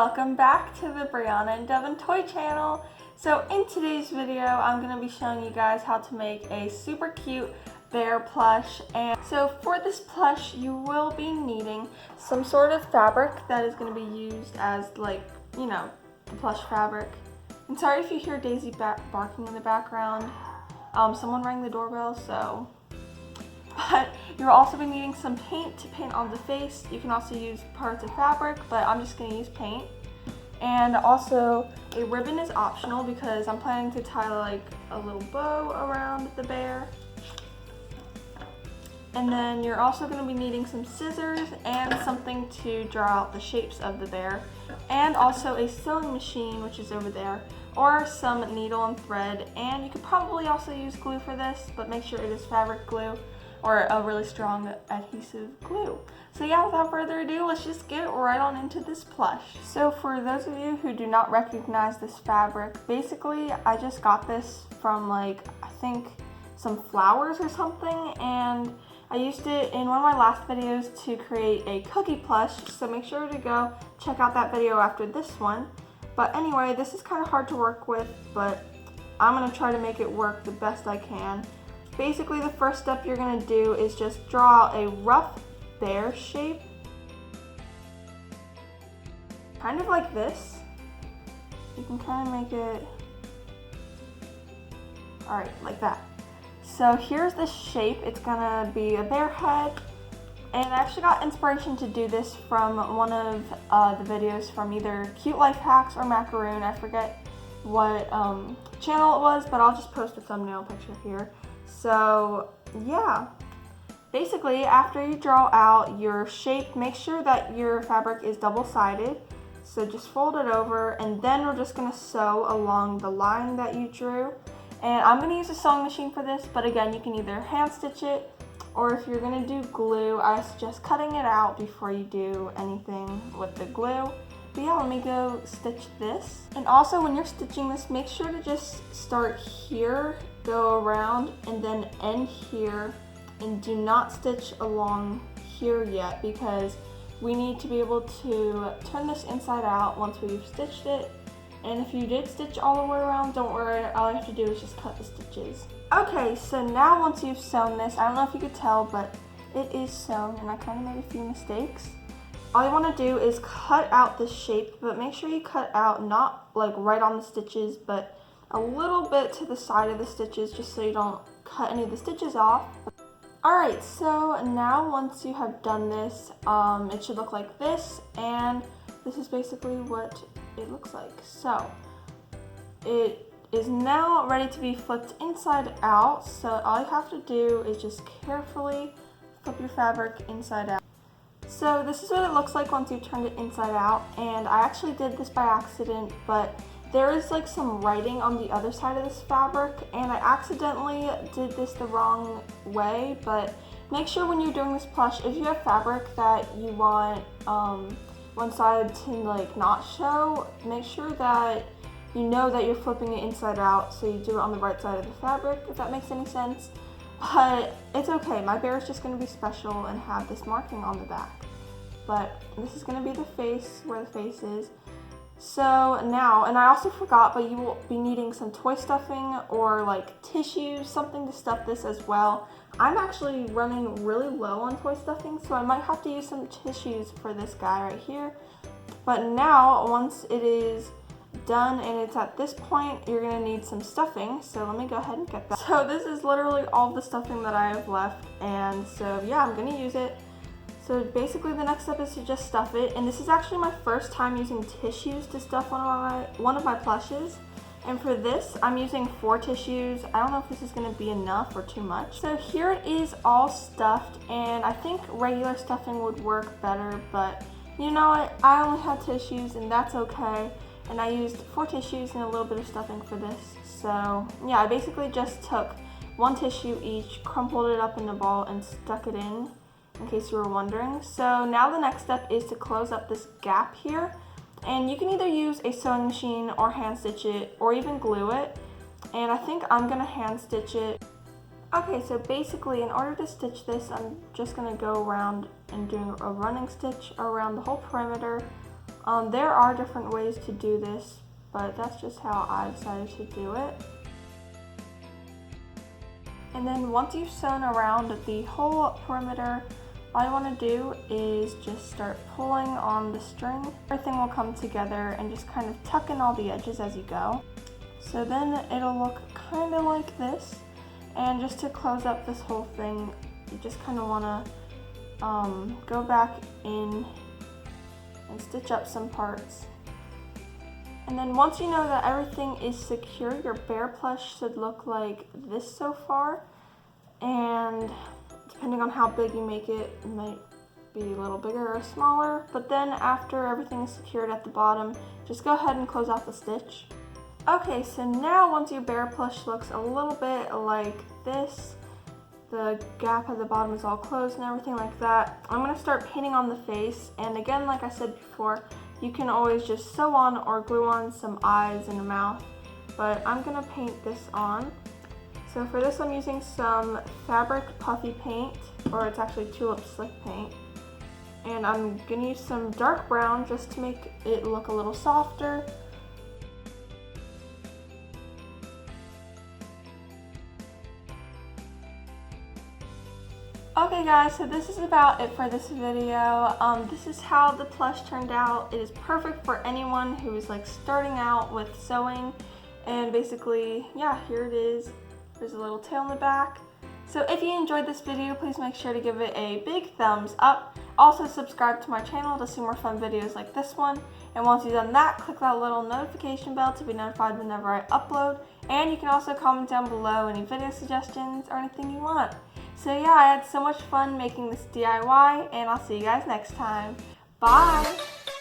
Welcome back to the Brianna and Devin Toy Channel. So in today's video, I'm going to be showing you guys how to make a super cute bear plush. And so for this plush, you will be needing some sort of fabric that is going to be used as the plush fabric. And sorry if you hear Daisy barking in the background. Someone rang the doorbell, so. But you'll also be needing some paint to paint on the face. You can also use parts of fabric, but I'm just going to use paint. And also a ribbon is optional because I'm planning to tie like a little bow around the bear. And then you're also going to be needing some scissors and something to draw out the shapes of the bear. And also a sewing machine, which is over there, or some needle and thread. And you could probably also use glue for this, but make sure it is fabric glue or a really strong adhesive glue. So yeah, without further ado, let's just get right on into this plush. So for those of you who do not recognize this fabric, basically I just got this from I think some flowers or something, and I used it in one of my last videos to create a cookie plush, so make sure to go check out that video after this one. But anyway, this is kind of hard to work with, but I'm gonna try to make it work the best I can. Basically, the first step you're going to do is just draw a rough bear shape, kind of like this. You can kind of make it, alright, like that. So here's the shape. It's going to be a bear head, and I actually got inspiration to do this from one of the videos from either Cute Life Hacks or Macaroon. I forget what channel it was, but I'll just post a thumbnail picture here. So yeah, basically after you draw out your shape, make sure that your fabric is double-sided. So just fold it over, and then we're just going to sew along the line that you drew. And I'm going to use a sewing machine for this, but again, you can either hand stitch it, or if you're going to do glue, I suggest cutting it out before you do anything with the glue. But yeah, let me go stitch this. And also when you're stitching this, make sure to just start here, go around, and then end here. And do not stitch along here yet, because we need to be able to turn this inside out once we've stitched it. And if you did stitch all the way around, don't worry, all you have to do is just cut the stitches. Okay, so now once you've sewn this, I don't know if you could tell, but it is sewn, and I kind of made a few mistakes. All you want to do is cut out the shape, but make sure you cut out not like right on the stitches, but a little bit to the side of the stitches, just so you don't cut any of the stitches off. Alright, so now once you have done this, it should look like this, and this is basically what it looks like. So it is now ready to be flipped inside out, so all you have to do is just carefully flip your fabric inside out. So this is what it looks like once you turned it inside out, and I actually did this by accident, but there is some writing on the other side of this fabric, and I accidentally did this the wrong way. But make sure when you're doing this plush, if you have fabric that you want one side to not show, make sure that you know that you're flipping it inside out, so you do it on the right side of the fabric, if that makes any sense. But it's okay, my bear is just going to be special and have this marking on the back. But this is going to be the face, where the face is. So now, and I also forgot, but you will be needing some toy stuffing or tissues, something to stuff this as well. I'm actually running really low on toy stuffing, so I might have to use some tissues for this guy right here. But now, once it is done and it's at this point, you're going to need some stuffing, so let me go ahead and get that. So this is literally all the stuffing that I have left, and so yeah, I'm going to use it. So basically the next step is to just stuff it, and this is actually my first time using tissues to stuff one of my plushes. And for this, I'm using 4 tissues. I don't know if this is going to be enough or too much. So here it is all stuffed, and I think regular stuffing would work better, but you know what, I only had tissues and that's okay. And I used 4 tissues and a little bit of stuffing for this. So yeah, I basically just took 1 tissue each, crumpled it up in a ball, and stuck it in case you were wondering. So now the next step is to close up this gap here. And you can either use a sewing machine or hand stitch it or even glue it. And I think I'm going to hand stitch it. Okay, so basically in order to stitch this, I'm just going to go around and do a running stitch around the whole perimeter There are different ways to do this, but that's just how I decided to do it. And then once you've sewn around the whole perimeter, all you want to do is just start pulling on the string. Everything will come together and just kind of tuck in all the edges as you go. So then it'll look kind of like this. And just to close up this whole thing, you just kind of want to go back in and stitch up some parts. And then once you know that everything is secure, your bear plush should look like this so far. And depending on how big you make it, it might be a little bigger or smaller. But then after everything is secured at the bottom, just go ahead and close off the stitch. Okay, so now once your bear plush looks a little bit like this, the gap at the bottom is all closed and everything like that, I'm going to start painting on the face. And again, like I said before, you can always just sew on or glue on some eyes and a mouth, but I'm going to paint this on. So for this I'm using some fabric puffy paint, or it's actually tulip slick paint. And I'm going to use some dark brown just to make it look a little softer. Okay guys, so this is about it for this video. This is how the plush turned out. It is perfect for anyone who is like starting out with sewing. And basically, yeah, here it is. There's a little tail in the back. So if you enjoyed this video, please make sure to give it a big thumbs up. Also subscribe to my channel to see more fun videos like this one. And once you've done that, click that little notification bell to be notified whenever I upload. And you can also comment down below any video suggestions or anything you want. So yeah, I had so much fun making this DIY, and I'll see you guys next time. Bye!